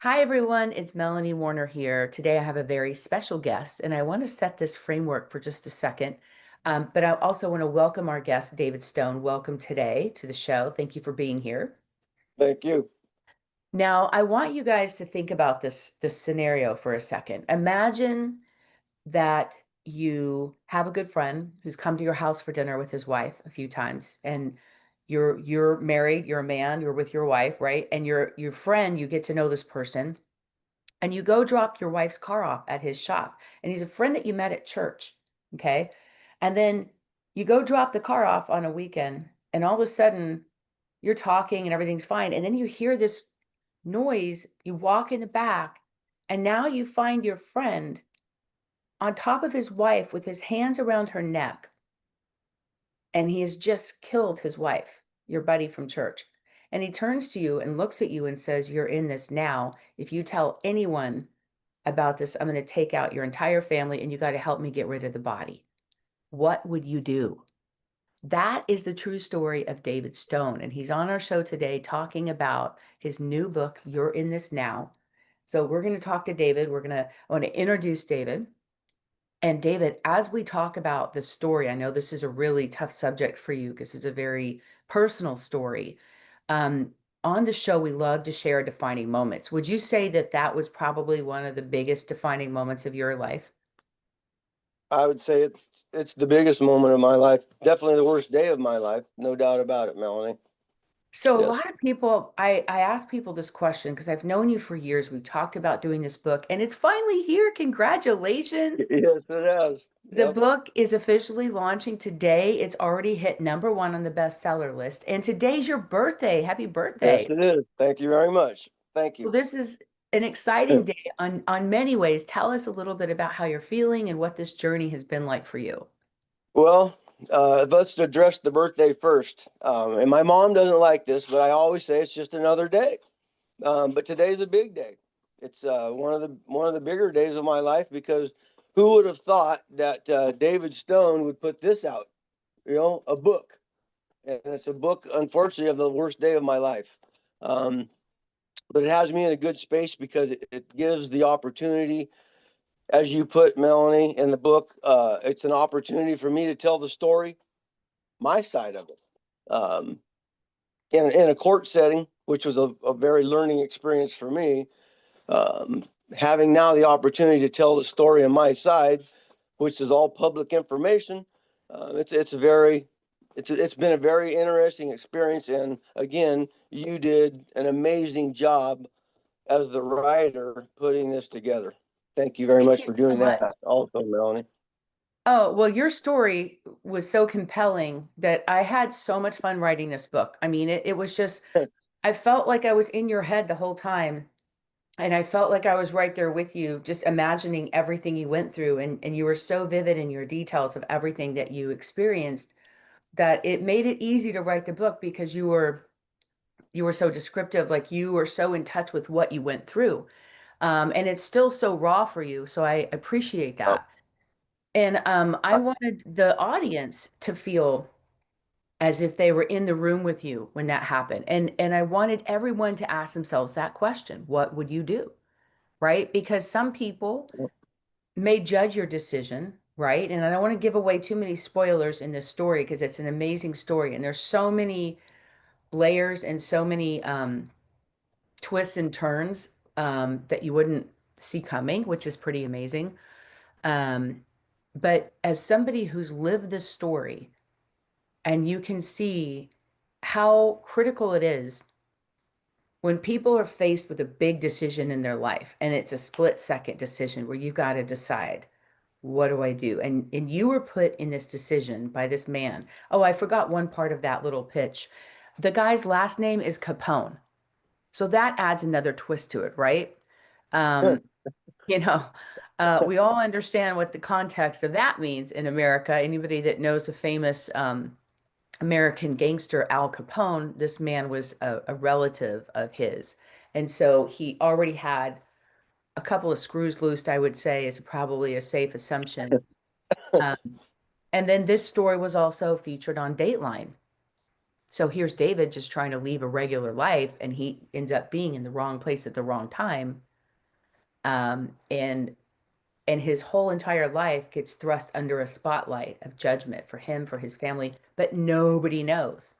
Hi, everyone. It's Melanie Warner here. Today, I have a very special guest, and I want to set this framework for just a second. But I also want to welcome our guest, David Stone. Welcome today to the show. Thank you for being here. Thank you. Now, I want you guys to think about this scenario for a second. Imagine that you have a good friend who's come to your house for dinner with his wife a few times, and you're married, you're a man, you're with your wife, right? And your friend, you get to know this person and you go drop your wife's car off at his shop. And he's a friend that you met at church. Okay. And then you go drop the car off on a weekend, and all of a sudden you're talking and everything's fine. And then you hear this noise. You walk in the back, and now you find your friend on top of his wife with his hands around her neck. And he has just killed his wife, your buddy from church. And he turns to you and looks at you and says, "You're in this now. If you tell anyone about this, I'm going to take out your entire family and you got to help me get rid of the body." What would you do? That is the true story of David Stone. And he's on our show today talking about his new book, You're in This Now. So we're going to talk to David. I want to introduce David. And David, as we talk about the story, I know this is a really tough subject for you because it's a very personal story. Um, on the show, we love to share defining moments. Would you say that that was probably one of the biggest defining moments of your life? I would say it's the biggest moment of my life. Definitely the worst day of my life. No doubt about it, Melanie. So a Yes. lot of people, I ask people this question because I've known you for years. We've talked about doing this book, and it's finally here. Congratulations. Yes, it has. The Yep. book is officially launching today. It's already hit number one on the bestseller list. And today's your birthday. Happy Yes, birthday. it is. Thank you very much. Thank Well, you. this is an exciting day on many ways. Tell us a little bit about how you're feeling and what this journey has been like for you. Well, let's address the birthday first. And my mom doesn't like this, but I always say it's just another day. But today's a big day. It's one of the bigger days of my life because who would have thought that David Stone would put this out? A book. And it's a book, unfortunately, of the worst day of my life. Um, but it has me in a good space because it gives the opportunity, as you put, Melanie, in the book. It's an opportunity for me to tell the story, my side of it, um, in a court setting, which was a very learning experience for me. Um, Having now the opportunity to tell the story on my side, which is all public information, it's a very it's been a very interesting experience. And again, you did an amazing job as the writer putting this together. Thank you very Thank much you for so doing much. that, also, Melanie. Oh, well, your story was so compelling that I had so much fun writing this book. I mean, it was just, I felt like I was in your head the whole time. And I felt like I was right there with you, just imagining everything you went through. And you were so vivid in your details of everything that you experienced that it made it easy to write the book because you were so descriptive, like you were so in touch with what you went through. And it's still so raw for you. So I appreciate Uh, that. And I wanted the audience to feel as if they were in the room with you when that happened. And I wanted everyone to ask themselves that question, what would you do? Right? Because some people may judge your decision, right? And I don't want to give away too many spoilers in this story because it's an amazing story. And there's so many layers and so many twists and turns that you wouldn't see coming, which is pretty amazing. Um, but as somebody who's lived this story, and you can see how critical it is when people are faced with a big decision in their life, and it's a split second decision where you've got to decide, what do I do? And you were put in this decision by this man. Oh, I forgot one part of that little pitch. The guy's last name is Capone. So that adds another twist to it, right? Um, you know, we all understand what the context of that means in America. Anybody that knows the famous American gangster Al Capone, this man was a relative of his. And so he already had a couple of screws loosed, I would say, is probably a safe assumption. Um, and then this story was also featured on Dateline. So here's David just trying to leave a regular life, and he ends up being in the wrong place at the wrong time. And his whole entire life gets thrust under a spotlight of judgment for him, for his family, but nobody knows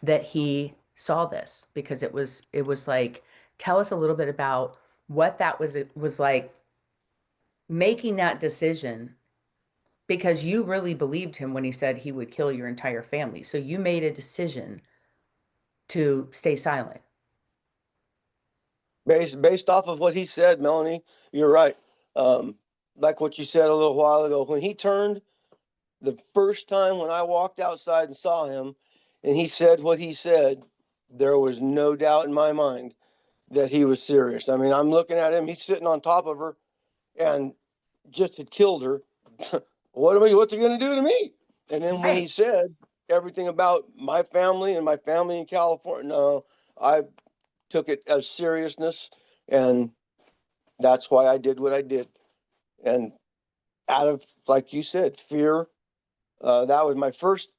that he saw this because it was like, tell us a little bit about what that was, it was like making that decision because you really believed him when he said he would kill your entire family. So you made a decision to stay silent. Based off of what he said, Melanie, you're right. Um, like what you said a little while ago, when he turned the first time when I walked outside and saw him, and he said what he said, there was no doubt in my mind that he was serious. I mean, I'm looking at him; he's sitting on top of her, and just had killed her. What's he going to do to me? And then when Right. he said everything about my family and my family in California, no, I took it as seriousness, and that's why I did what I did. And out of, like you said, fear, that was my first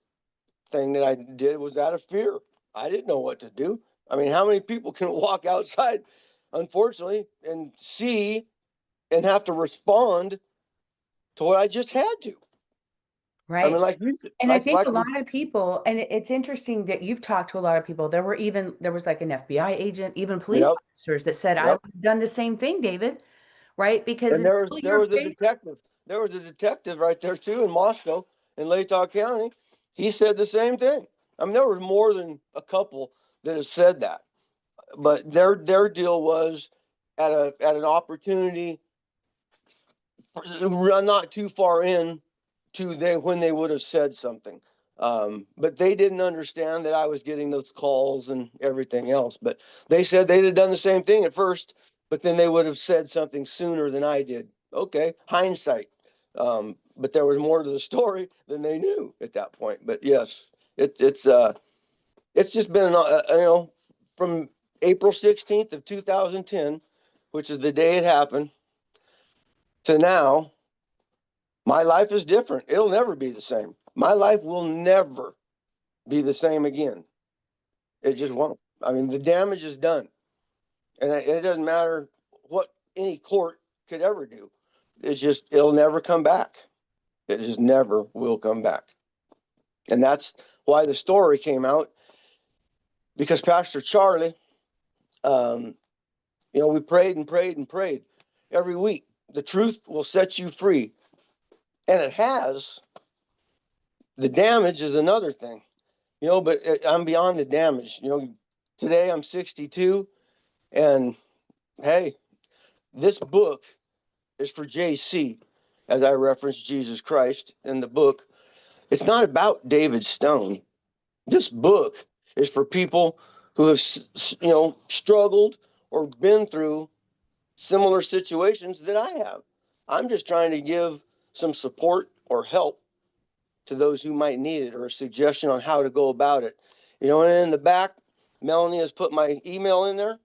thing that I did was out of fear. I didn't know what to do. I mean, how many people can walk outside, unfortunately, and see and have to respond to what I just had to? I mean, Right. like you said, And I like think like a lot of people, and it's interesting that you've talked to a lot of people. There was like an FBI agent, even police yep, officers that said, I yep. would have done the same thing, David, right? Because And there was until there you're was a faced, detective. There was a detective right there too in Moscow in Latah County. He said the same thing. I mean, there was more than a couple that have said that, but their deal was at an opportunity, run not too far in to they when they would have said something. But they didn't understand that I was getting those calls and everything else. But they said they'd have done the same thing at first, but then they would have said something sooner than I did. Okay, hindsight. But there was more to the story than they knew at that point. But yes, it's just been from April 16th of 2010, which is the day it happened, to now. My life is different. It'll never be the same. My life will never be the same again. It just won't. I mean, the damage is done, and it doesn't matter what any court could ever do. It'll never come back. It just never will come back. And that's why the story came out, because Pastor Charlie, um, we prayed and prayed and prayed every week. The truth will set you free, and it has. The damage is another thing. But I'm beyond the damage. Today I'm 62, and hey, this book is for JC, as I referenced Jesus Christ in the book. It's not about David Stone. This book is for people who have, struggled or been through similar situations that I have. I'm just trying to give some support or help to those who might need it, or a suggestion on how to go about it. And in the back, Melanie has put my email in there.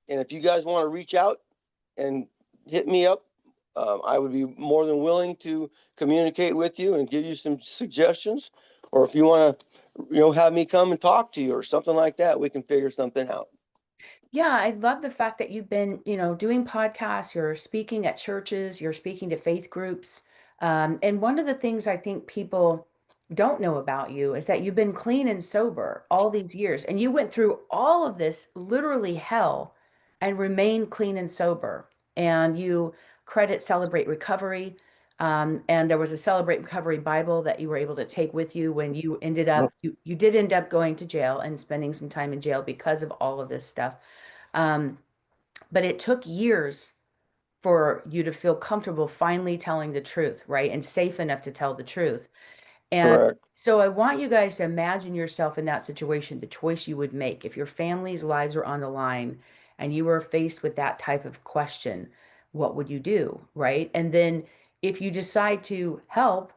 And if you guys want to reach out and hit me up, I would be more than willing to communicate with you and give you some suggestions. Or if you want to, have me come and talk to you or something like that, we can figure something out. yeah, I love the fact that you've been, doing podcasts, you're speaking at churches, you're speaking to faith groups. And one of the things I think people don't know about you is that you've been clean and sober all these years, and you went through all of this literally hell and remained clean and sober. And you credit Celebrate Recovery. And there was a Celebrate Recovery Bible that you were able to take with you when you ended up, you did end up going to jail and spending some time in jail because of all of this stuff. Um, but it took years for you to feel comfortable finally telling the truth, right? And safe enough to tell the truth. And Correct. so I want you guys to imagine yourself in that situation, the choice you would make if your family's lives were on the line and you were faced with that type of question, what would you do, right? And then if you decide to help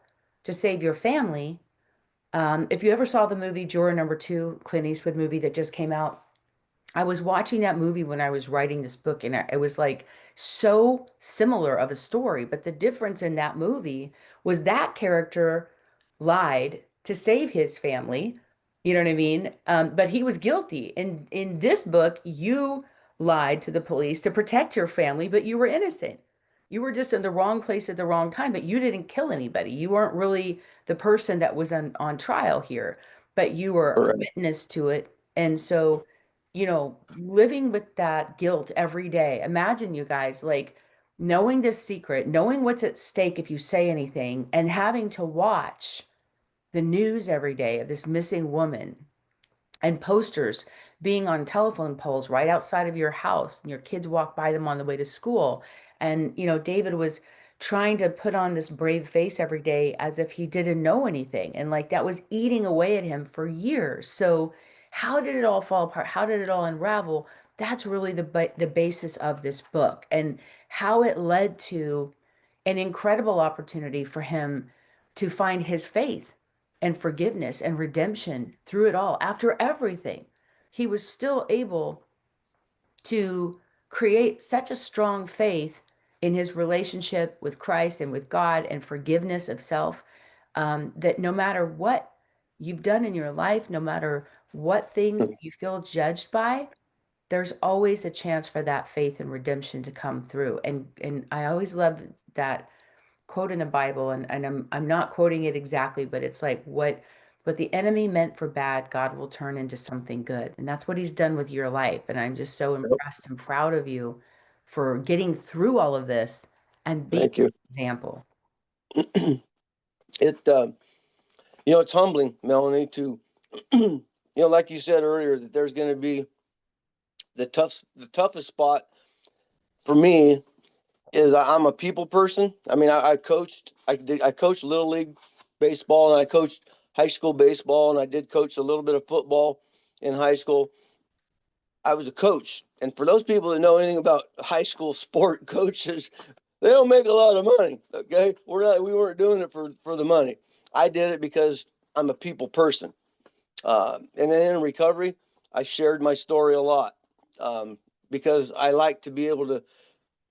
to save your family, if you ever saw the movie Juror Number Two, Clint Eastwood movie that just came out, I was watching that movie when I was writing this book, and it was like so similar of a story. But the difference in that movie was that character lied to save his family, You know what I mean? But he was guilty. In this book, you lied to the police to protect your family, but you were innocent. You were just in the wrong place at the wrong time, but you didn't kill anybody. You weren't really the person that was on trial here, but you were Correct. witness to it. And so, living with that guilt every day. Imagine you guys like knowing this secret, knowing what's at stake if you say anything, and having to watch the news every day of this missing woman and posters being on telephone poles right outside of your house, and your kids walk by them on the way to school. And David was trying to put on this brave face every day as if he didn't know anything, and like that was eating away at him for years. So how did it all fall apart? How did it all unravel? That's really the basis of this book, and how it led to an incredible opportunity for him to find his faith and forgiveness and redemption through it all. After everything, he was still able to create such a strong faith in his relationship with Christ and with God and forgiveness of self, that no matter what you've done in your life, no matter what things you feel judged by, there's always a chance for that faith and redemption to come through. And I always love that quote in the Bible, and I'm not quoting it exactly, but it's like what the enemy meant for bad, God will turn into something good. And that's what he's done with your life. And I'm just so Yep. impressed and proud of you for getting through all of this and being Thank you. an example. It it's humbling, Melanie, to like you said earlier, that there's going to be the toughest spot for me is I'm a people person. I mean, I coached little league baseball, and I coached high school baseball, and I did coach a little bit of football in high school. I was a coach, and for those people that know anything about high school sport coaches, they don't make a lot of money. Okay, we weren't doing it for the money. I did it because I'm a people person. And then in recovery, I shared my story a lot, because I like to be able to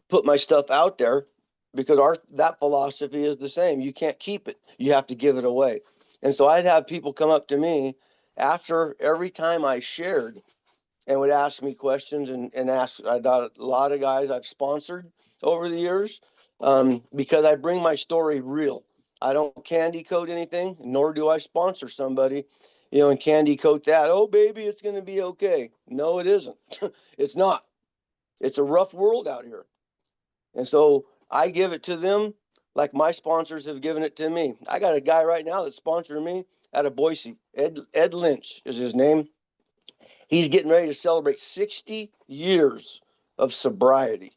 put my stuff out there, because that philosophy is the same. You can't keep it. You have to give it away. And so I'd have people come up to me after every time I shared, and would ask me questions, and ask. I got a lot of guys I've sponsored over the years, because I bring my story real. I don't candy coat anything, nor do I sponsor somebody, and candy coat that. Oh, baby, it's going to be okay. No, it isn't. It's not. It's a rough world out here. And so I give it to them like my sponsors have given it to me. I got a guy right now that's sponsoring me out of Boise. Ed Lynch is his name. He's getting ready to celebrate 60 years of sobriety.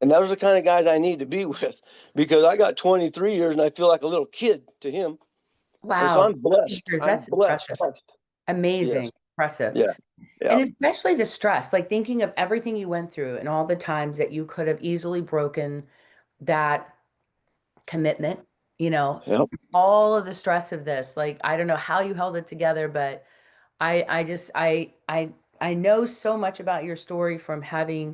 And those are the kind of guys I need to be with, because I got 23 years and I feel like a little kid to him. And so Wow, I'm blessed. I'm that's blessed. impressive. Amazing, Yes. impressive. Yeah. Yeah. And especially the stress, like thinking of everything you went through and all the times that you could have easily broken that commitment, you know, Yep. all of the stress of this. Like, I don't know how you held it together, but I just I know so much about your story from having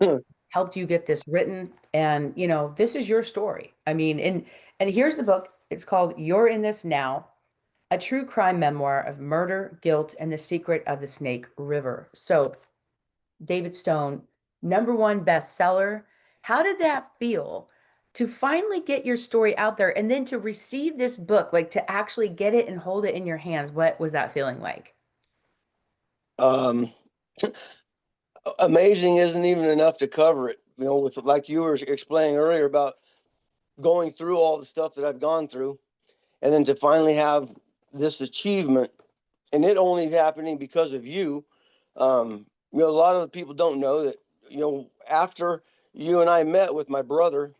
helped you get this written. And this is your story. I mean, and here's the book. It's called You're in This Now, a true crime memoir of murder, guilt, and the secret of the Snake River. So David Stone, #1 bestseller. How did that feel to finally get your story out there and then to receive this book, like to actually get it and hold it in your hands? What was that feeling like? Um, Amazing isn't even enough to cover it. With, like you were explaining earlier, about going through all the stuff that I've gone through, and then to finally have this achievement, and it only happening because of you. A lot of the people don't know that, after you and I met with my brother,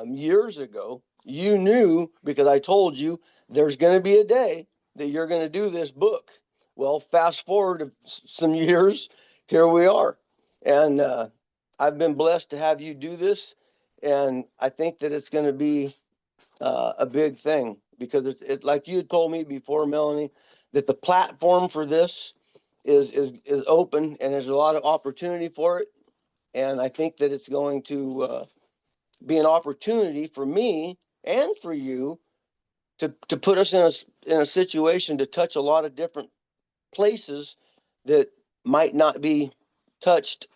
years ago, you knew, because I told you there's going to be a day that you're going to do this book. Well, fast forward some years, here we are. And I've been blessed to have you do this. And I think that it's going to be a big thing, because it's like you had told me before, Melanie, that the platform for this is open, and there's a lot of opportunity for it. And I think that it's going to be an opportunity for me and for you to put us in a situation to touch a lot of different places that might not be touched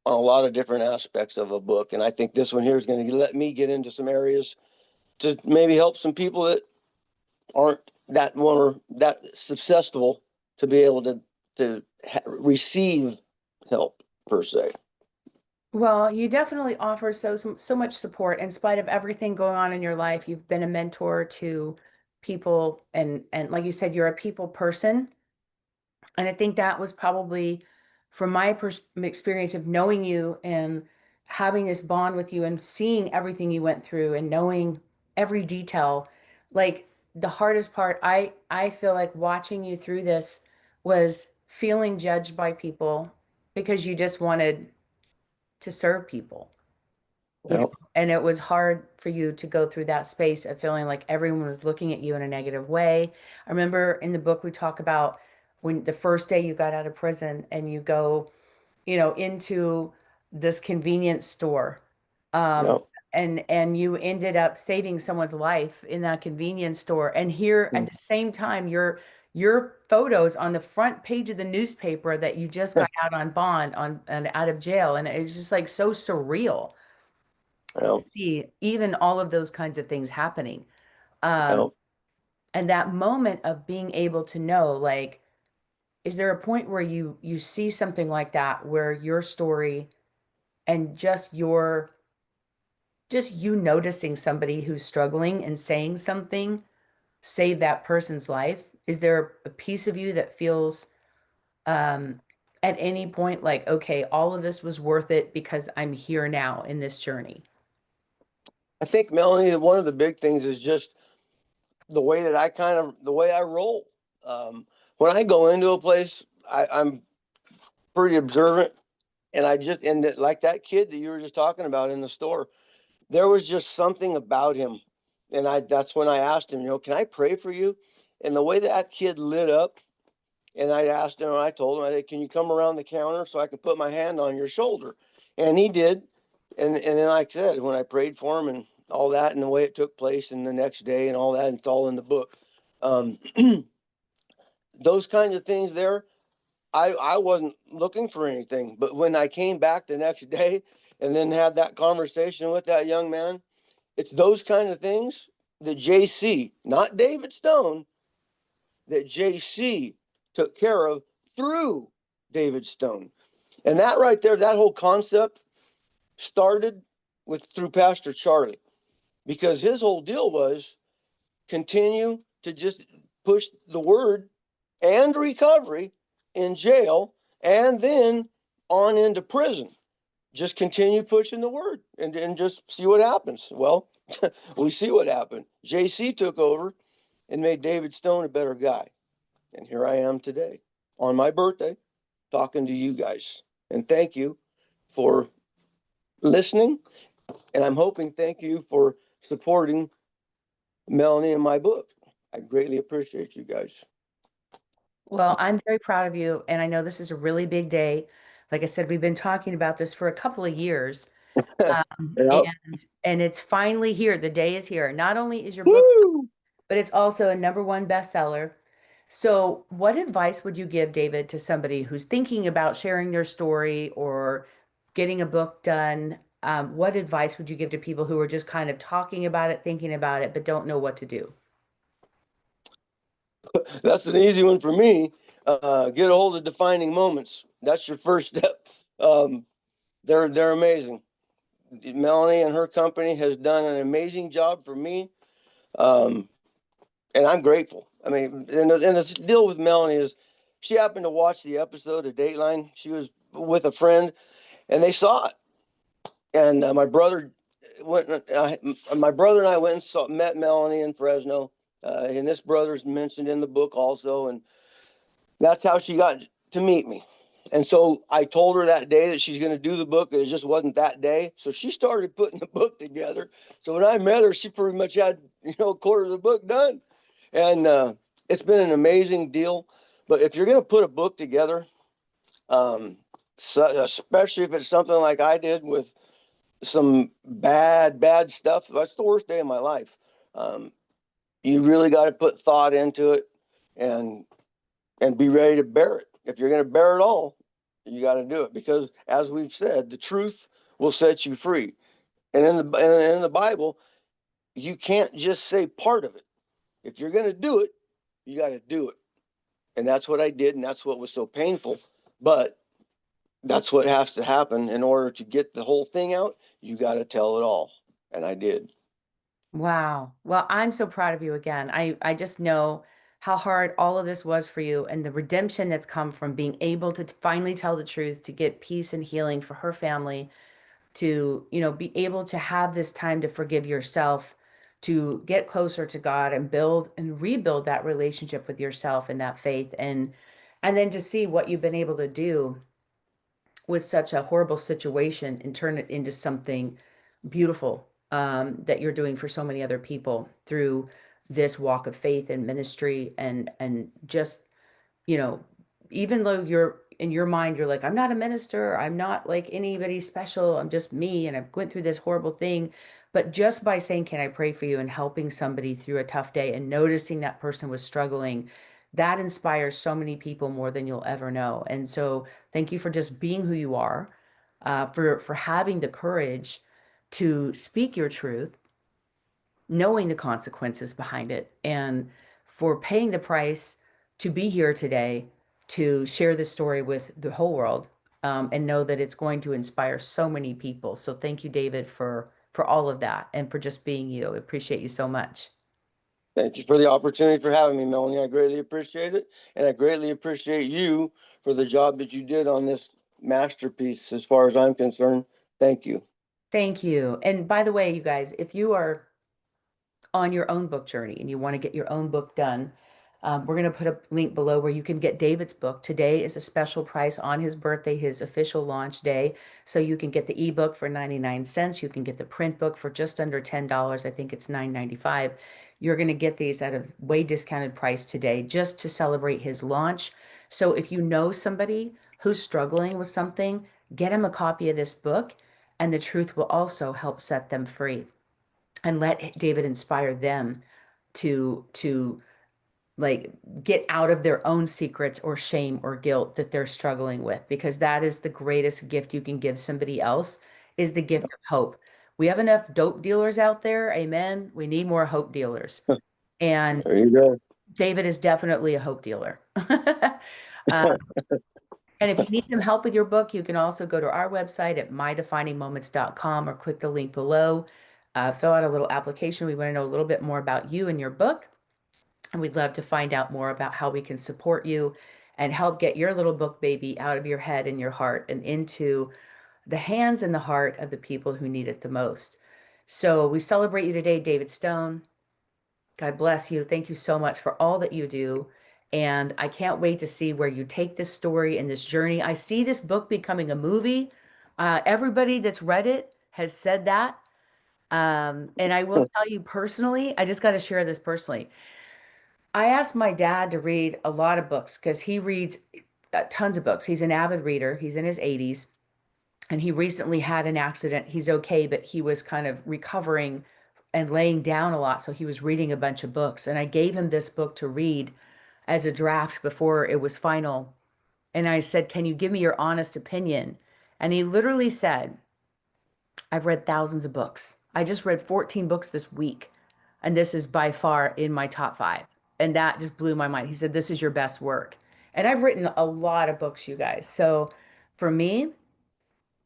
on a lot of different aspects of a book. And I think this one here is going to let me get into some areas to maybe help some people that aren't that more that susceptible to be able to receive help per se. Well, you definitely offer so much support in spite of everything going on in your life. You've been a mentor to people, and like you said, you're a people person. And I think that was probably from my experience of knowing you and having this bond with you and seeing everything you went through and knowing every detail. Like the hardest part, I feel like watching you through this was feeling judged by people because you just wanted to serve people, you know, Yeah, and it was hard for you to go through that space of feeling like everyone was looking at you in a negative way. I remember in the book we talk about when the first day you got out of prison and you go, into this convenience store, yeah, um, and you ended up saving someone's life in that convenience store. And here at the same time, your photos on the front page of the newspaper that you just got out on bond on and out of jail, and it's just like so surreal yeah, see even all of those kinds of things happening. Um, yeah. and that moment of being able to know, like, is there a point where you see something like that where your story and just you noticing somebody who's struggling and saying something save that person's life? Is there a piece of you that feels um at any point like, okay, all of this was worth it because I'm here now in this journey? I think Melanie, one of the big things is just the way that the way I roll. When I go into a place, I'm pretty observant, and like that kid that you were just talking about in the store, there was just something about him, and that's when I asked him, can I pray for you? And the way that kid lit up, and I asked him, and I told him, I said, can you come around the counter so I can put my hand on your shoulder? And he did, and then like I said, when I prayed for him and all that, and the way it took place, and the next day, and all that, and it's all in the book. Um, those kinds of things there, I wasn't looking for anything, but when I came back the next day and then had that conversation with that young man, it's those kind of things that JC, not David Stone, that JC took care of through David Stone. And that right there, that whole concept started with through Pastor Charlie, because his whole deal was continue to just push the word and recovery in jail, and then on into prison. Just continue pushing the word and just see what happens. Well, we see what happened. JC took over and made David Stone a better guy. And here I am today on my birthday talking to you guys. And thank you for listening. And I'm hoping thank you for supporting Melanie and my book. I greatly appreciate you guys. Well, I'm very proud of you, and I know this is a really big day. Like I said, we've been talking about this for a couple of years, Yep. and it's finally here. The day is here. Not only is your book, Woo! but it's also a number one bestseller. So, what advice would you give, David, to somebody who's thinking about sharing their story or getting a book done? What advice would you give to people who are just kind of talking about it, thinking about it, but don't know what to do? That's an easy one for me. Get a hold of defining moments. That's your first step. Um, they're amazing. Melanie and her company has done an amazing job for me, um, and I'm grateful. I mean, and the deal with Melanie is she happened to watch the episode of Dateline. She was with a friend, and they saw it. And my brother went. My brother and I went and met Melanie in Fresno, and this brother's mentioned in the book also, and that's how she got to meet me. And so I told her that day that she's going to do the book, and it just wasn't that day. So she started putting the book together. So when I met her, she pretty much had, a quarter of the book done. And it's been an amazing deal. But if you're going to put a book together, especially if it's something like I did with some bad stuff, that's the worst day of my life. Um, you really got to put thought into it. And and be ready to bear it. If you're going to bear it all, you got to do it because, as we've said, the truth will set you free. And in the Bible, you can't just say part of it. If you're going to do it, you got to do it. And that's what I did, and that's what was so painful. But that's what has to happen in order to get the whole thing out. You got to tell it all, and I did. Wow. Well, I'm so proud of you again. I just know how hard all of this was for you and the redemption that's come from being able to finally tell the truth, to get peace and healing for her family, to, be able to have this time to forgive yourself, to get closer to God and build and rebuild that relationship with yourself and that faith, and then to see what you've been able to do with such a horrible situation and turn it into something beautiful, that you're doing for so many other people through this walk of faith and ministry, and just, you know, even though you're in your mind, you're like, I'm not a minister, I'm not like anybody special, I'm just me, and I went through this horrible thing. But just by saying, Can I pray for you, and helping somebody through a tough day and noticing that person was struggling, that inspires so many people more than you'll ever know. And so, thank you for just being who you are, for having the courage to speak your truth, knowing the consequences behind it, and for paying the price to be here today to share this story with the whole world, and know that it's going to inspire so many people. So thank you, David, for all of that and for just being you. I appreciate you so much. Thank you for the opportunity for having me, Melanie. I greatly appreciate it. And I greatly appreciate you for the job that you did on this masterpiece, as far as I'm concerned. Thank you. Thank you. And by the way, you guys, if you are on your own book journey and you want to get your own book done, we're going to put a link below where you can get David's book. Today is a special price on his birthday, his official launch day. So you can get the ebook for 99 cents. You can get the print book for just under $10. I think it's 9.95. You're going to get these at a way discounted price today just to celebrate his launch. So if you know somebody who's struggling with something, get him a copy of this book, and the truth will also help set them free, and let David inspire them to like get out of their own secrets or shame or guilt that they're struggling with, because that is the greatest gift you can give somebody else, is the gift of hope. We have enough dope dealers out there. Amen. We need more hope dealers. And There you go. David is definitely a hope dealer. And if you need some help with your book, you can also go to our website at mydefiningmoments.com or click the link below. Fill out a little application. We want to know a little bit more about you and your book. And we'd love to find out more about how we can support you and help get your little book baby out of your head and your heart and into the hands and the heart of the people who need it the most. So we celebrate you today, David Stone. God bless you. Thank you so much for all that you do. And I can't wait to see where you take this story and this journey. I see this book becoming a movie. Everybody that's read it has said that. And I will tell you personally, I just got to share this personally. I asked my dad to read a lot of books because he reads tons of books. He's an avid reader. He's in his 80s, and he recently had an accident. He's okay, but he was kind of recovering and laying down a lot. So he was reading a bunch of books. And I gave him this book to read as a draft before it was final. And I said, Can you give me your honest opinion? And he literally said, I've read thousands of books. I just read 14 books this week, and this is by far in my top five. And that just blew my mind. He said, This is your best work. And I've written a lot of books, you guys. So for me,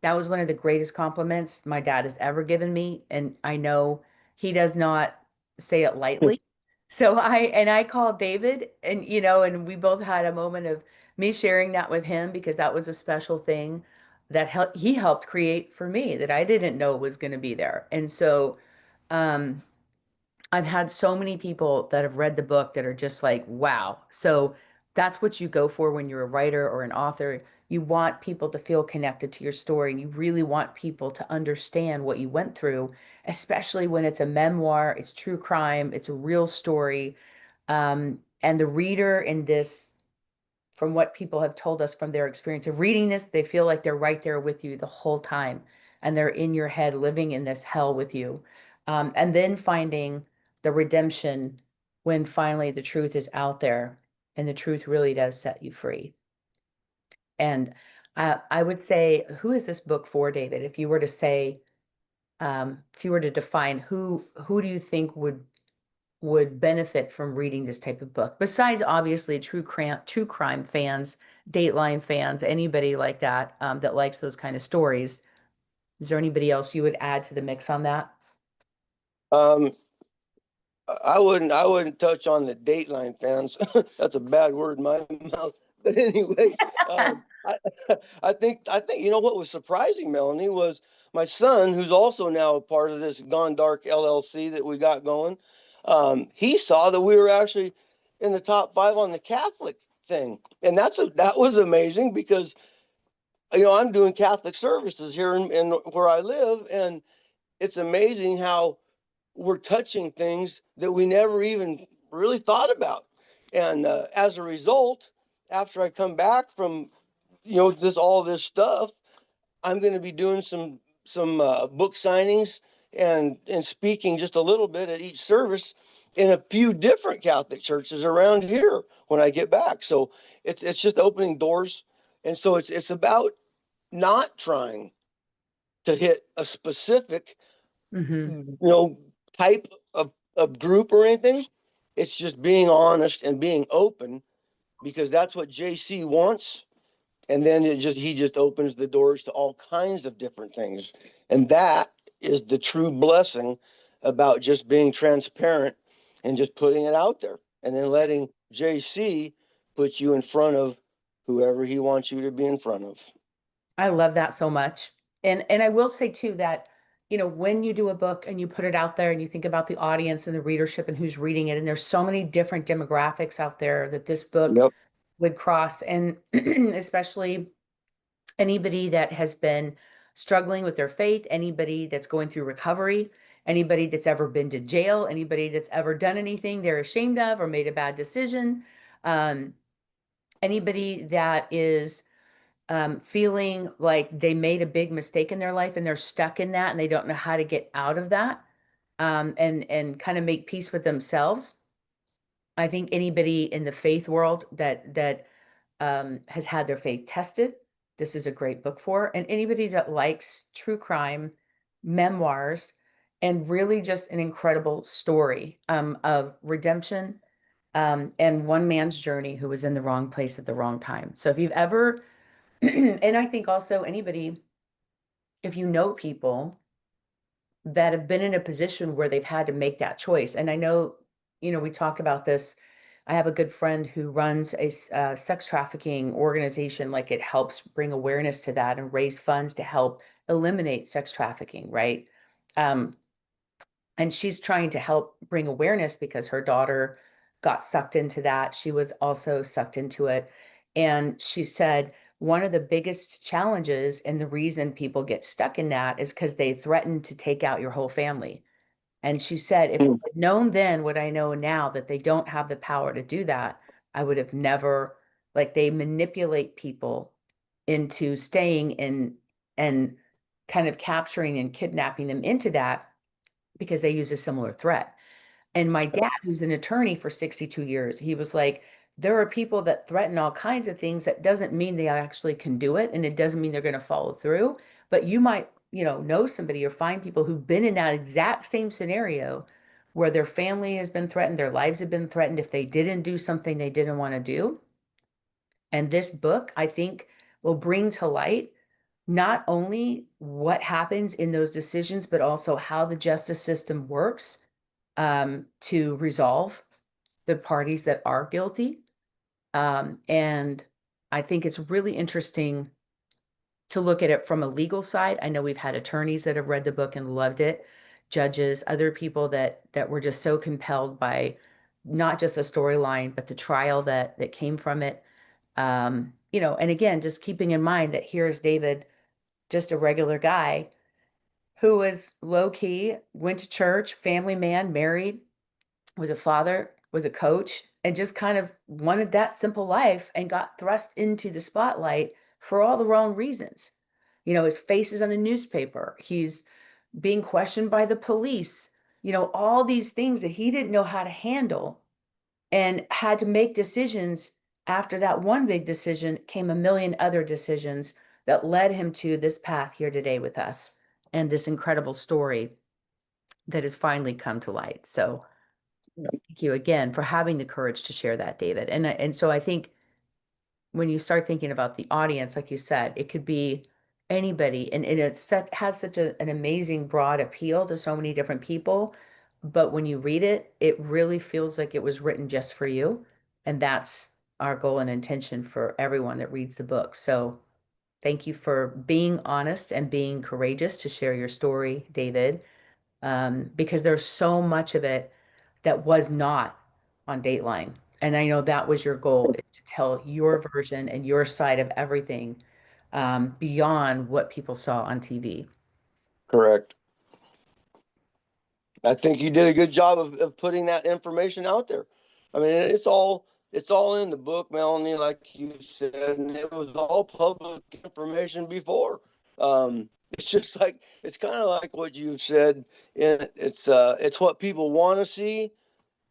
that was one of the greatest compliments my dad has ever given me. And I know he does not say it lightly. So I called David, and and we both had a moment of me sharing that with him, because that was a special thing that he helped create for me that I didn't know was going to be there. And so um I've had so many people that have read the book that are just like, wow. So that's what you go for when you're a writer or an author. You want people to feel connected to your story, and you really want people to understand what you went through, especially when it's a memoir, it's true crime, it's a real story. And the reader in this, from what people have told us from their experience of reading this, they feel like they're right there with you the whole time, and they're in your head living in this hell with you. And then finding the redemption when finally the truth is out there. and the truth really does set you free. And I would say, who is this book for, David? If you were to say, if you were to define who do you think would benefit from reading this type of book? Besides, obviously, true crime fans, Dateline fans, anybody like that that likes those kind of stories. Is there anybody else you would add to the mix on that? Um, I wouldn't touch on the Dateline fans. That's a bad word in my mouth. But anyway, I, I think you know what was surprising, Melanie, was my son, who's also now a part of this Gone Dark LLC that we got going. He saw that we were actually in the top five on the Catholic thing, and that was amazing because I'm doing Catholic services here in where I live, and it's amazing how we're touching things that we never even really thought about. And as a result, after I come back from this all this stuff, I'm going to be doing some book signings and speaking just a little bit at each service in a few different Catholic churches around here when I get back. So it's just opening doors, and so it's about not trying to hit a specific Hmm. type of group or anything. It's just being honest and being open because that's what JC wants. And then he just opens the doors to all kinds of different things. And that is the true blessing about just being transparent and just putting it out there and then letting JC put you in front of whoever he wants you to be in front of. I love that so much. And I will say too that, when you do a book and you put it out there and you think about the audience and the readership and who's reading it, and there's so many different demographics out there that this book Yep. would cross, and especially anybody that has been struggling with their faith, anybody that's going through recovery, anybody that's ever been to jail, anybody that's ever done anything they're ashamed of or made a bad decision, um, anybody that is feeling like they made a big mistake in their life and they're stuck in that and they don't know how to get out of that, and kind of make peace with themselves. I think anybody in the faith world that has had their faith tested, this is a great book for. And anybody that likes true crime, memoirs, and really just an incredible story of redemption, and one man's journey who was in the wrong place at the wrong time. So if you've ever, and I think also anybody, if you know people that have been in a position where they've had to make that choice. And I know, we talk about this. I have a good friend who runs a sex trafficking organization. Like, it helps bring awareness to that and raise funds to help eliminate sex trafficking, right? Um, and she's trying to help bring awareness because her daughter got sucked into that. She was also sucked into it. And she said one of the biggest challenges and the reason people get stuck in that is because they threaten to take out your whole family. And she said, if I Mm. had known then what I know now, that they don't have the power to do that, I would have never, like, they manipulate people into staying in and kind of capturing and kidnapping them into that because they use a similar threat. And my dad, who's an attorney for 62 years, he was like, there are people that threaten all kinds of things. That doesn't mean they actually can do it. And it doesn't mean they're going to follow through. But you might, know somebody or find people who've been in that exact same scenario where their family has been threatened, their lives have been threatened if they didn't do something they didn't want to do. And this book, I think, will bring to light not only what happens in those decisions, but also how the justice system works, to resolve the parties that are guilty. And I think it's really interesting to look at it from a legal side. I know we've had attorneys that have read the book and loved it, judges, other people that were just so compelled by not just the storyline, but the trial that came from it. And again, just keeping in mind that here's David, just a regular guy who was low key, went to church, family man, married, was a father, was a coach, and just kind of wanted that simple life and got thrust into the spotlight for all the wrong reasons. His face is on the newspaper. He's being questioned by the police, all these things that he didn't know how to handle. and had to make decisions. After that one big decision came a million other decisions that led him to this path here today with us and this incredible story that has finally come to light. So thank you again for having the courage to share that, David. And so I think when you start thinking about the audience, like you said, it could be anybody, and has such an amazing broad appeal to so many different people. But when you read it, it really feels like it was written just for you. And that's our goal and intention for everyone that reads the book. So thank you for being honest and being courageous to share your story, David, because there's so much of it that was not on Dateline. And I know that was your goal, is to tell your version and your side of everything, beyond what people saw on TV. Correct. I think you did a good job of putting that information out there. I mean, it's all in the book, Melanie, like you said, and it was all public information before. It's just like it's kind of like what you said. It's what people want to see,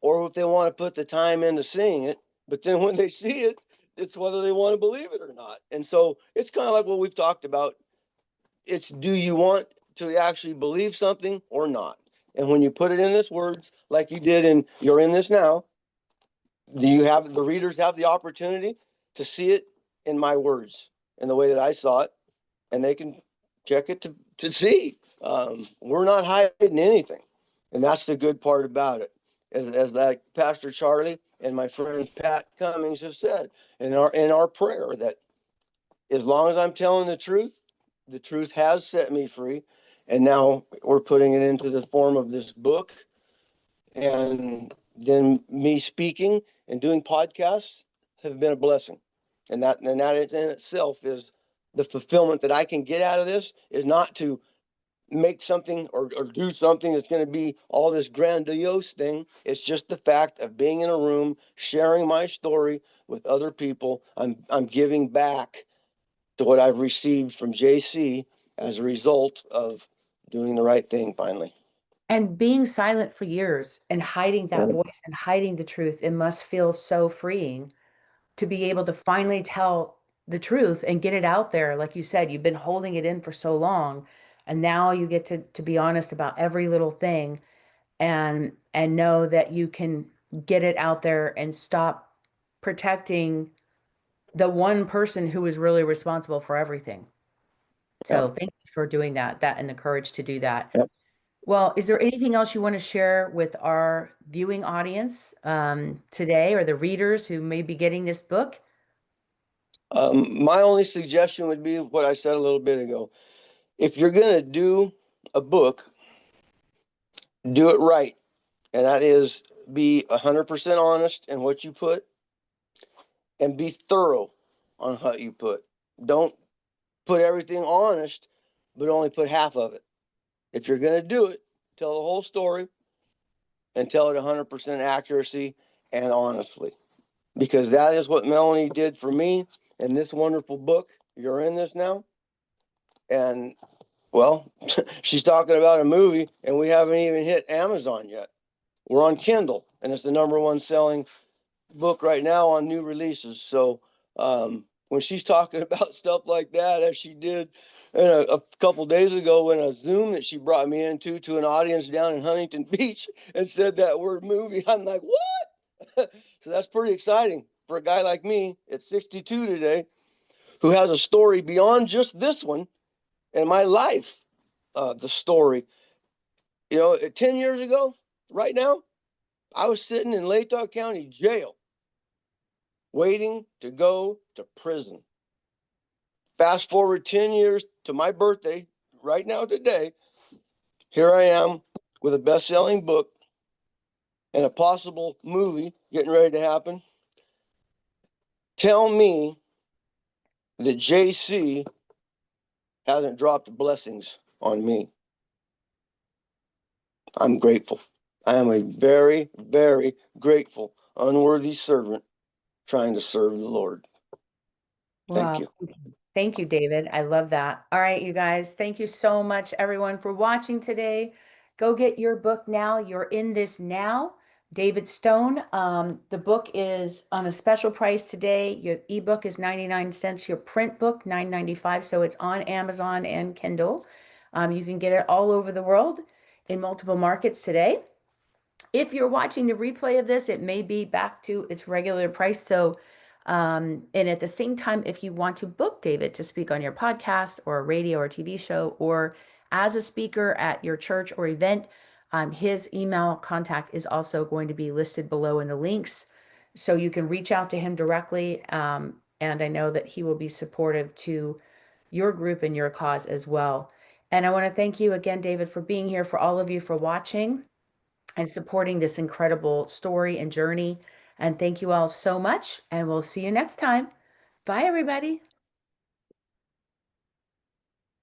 or if they want to put the time into seeing it. But then when they see it, it's whether they want to believe it or not. And so it's kind of like what we've talked about. It's, do you want to actually believe something or not? And when you put it in this words, like you did in You're in This Now, do you have the readers have the opportunity to see it in my words in the way that I saw it, and they can check it to see. We're not hiding anything, and that's the good part about it. As like Pastor Charlie and my friend Pat Cummings have said in our prayer, that as long as I'm telling the truth has set me free. And now we're putting it into the form of this book. And then me speaking and doing podcasts have been a blessing. And that in itself is the fulfillment that I can get out of this, is not to make something or do something that's going to be all this grandiose thing. It's just the fact of being in a room, sharing my story with other people. I'm giving back to what I've received from JC as a result of doing the right thing finally. And being silent for years and hiding that voice and hiding the truth, it must feel so freeing to be able to finally tell the truth and get it out there. Like you said, you've been holding it in for so long, and now you get to be honest about every little thing, and know that you can get it out there and stop protecting the one person who is really responsible for everything. Yeah. So thank you for doing that and the courage to do that. Yeah. Well, is there anything else you want to share with our viewing audience, today, or the readers who may be getting this book? My only suggestion would be what I said a little bit ago. If you're going to do a book, do it right. And that is, be 100% honest in what you put, and be thorough on what you put. Don't put everything honest, but only put half of it. If you're going to do it, tell the whole story and tell it 100% accuracy and honestly, because that is what Melanie did for me in this wonderful book. You're in This Now. And well, she's talking about a movie, and we haven't even hit Amazon yet. We're on Kindle, and it's the number one selling book right now on new releases. So when she's talking about stuff like that, as she did a couple days ago in a Zoom that she brought me into to an audience down in Huntington Beach, and said that word movie, I'm like, what? So that's pretty exciting for a guy like me at 62 today, who has a story beyond just this one in my life. The story, 10 years ago, right now, I was sitting in Latah County Jail waiting to go to prison. Fast forward 10 years to my birthday, right now today, here I am with a best selling book and a possible movie getting ready to happen. Tell me that JC hasn't dropped blessings on me. I'm grateful. I am a very, very grateful, unworthy servant trying to serve the Lord. Thank Wow. you. Thank you, David. I love that. All right, you guys. Thank you so much, everyone, for watching today. Go get your book now. You're in This Now David Stone. The book is on a special price today. Your ebook is 99 cents, your print book 9.95. So it's on Amazon and Kindle. You can get it all over the world in multiple markets today. If you're watching the replay of this, it may be back to its regular price. So, and at the same time, if you want to book David to speak on your podcast or a radio or TV show or as a speaker at your church or event, his email contact is also going to be listed below in the links. So you can reach out to him directly. And I know that he will be supportive to your group and your cause as well. And I want to thank you again, David, for being here, for all of you for watching and supporting this incredible story and journey. And thank you all so much. And we'll see you next time. Bye, everybody.